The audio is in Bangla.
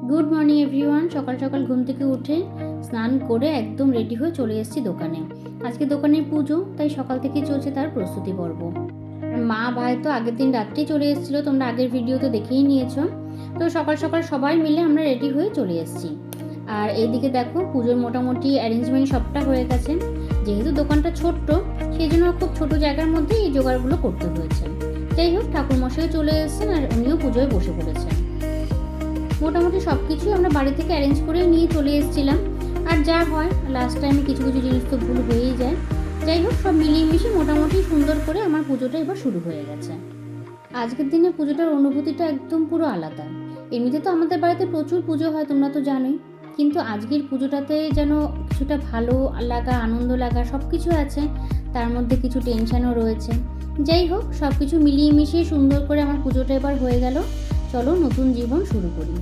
Good morning everyone. সকাল সকাল ঘুম থেকে উঠে স্নান করে একদম রেডি হয়ে চলে এসেছি দোকানে। আজকে দোকানের পুজো, তাই সকাল থেকেই চলছে তার প্রস্তুতি পর্ব। মা ভাই তো আগের দিন রাত্রেই চলে এসেছিলো, তোমরা আগের ভিডিও তো দেখেই নিয়েছো। তো সকাল সকাল সবাই মিলে আমরা রেডি হয়ে চলে এসেছি। আর এইদিকে দেখো পুজোর মোটামুটি অ্যারেঞ্জমেন্ট সবটা হয়ে গেছে। যেহেতু দোকানটা ছোট্ট, সেই জন্য খুব ছোট জায়গার মধ্যে এই জোগাড়গুলো করতে হয়েছে। যাই হোক, ঠাকুরমশাইও চলে এসেছেন আর উনিও পুজোয় বসে পড়েছেন। মোটামুটি সব কিছুই আমরা বাড়ি থেকে অ্যারেঞ্জ করে নিয়ে চলে এসেছিলাম। আর যা হয়, লাস্ট টাইমে কিছু কিছু জিনিস তো ভুল হয়েই যায়। যাই হোক, সব মিলিয়ে মিশিয়ে মোটামুটি সুন্দর করে আমার পুজোটা এবার শুরু হয়ে গেছে। আজকের দিনে পুজোটার অনুভূতিটা একদম পুরো আলাদা। এমনিতে তো আমাদের বাড়িতে প্রচুর পুজো হয়, তোমরা তো জানোই, কিন্তু আজকের পুজোটাতে যেন কিছুটা ভালো লাগা, আনন্দ লাগা সব কিছু আছে, তার মধ্যে কিছু টেনশনও রয়েছে। যাই হোক, সব কিছু মিলিয়ে মিশিয়ে সুন্দর করে আমার পুজোটা এবার হয়ে গেল। চলো নতুন জীবন শুরু করি।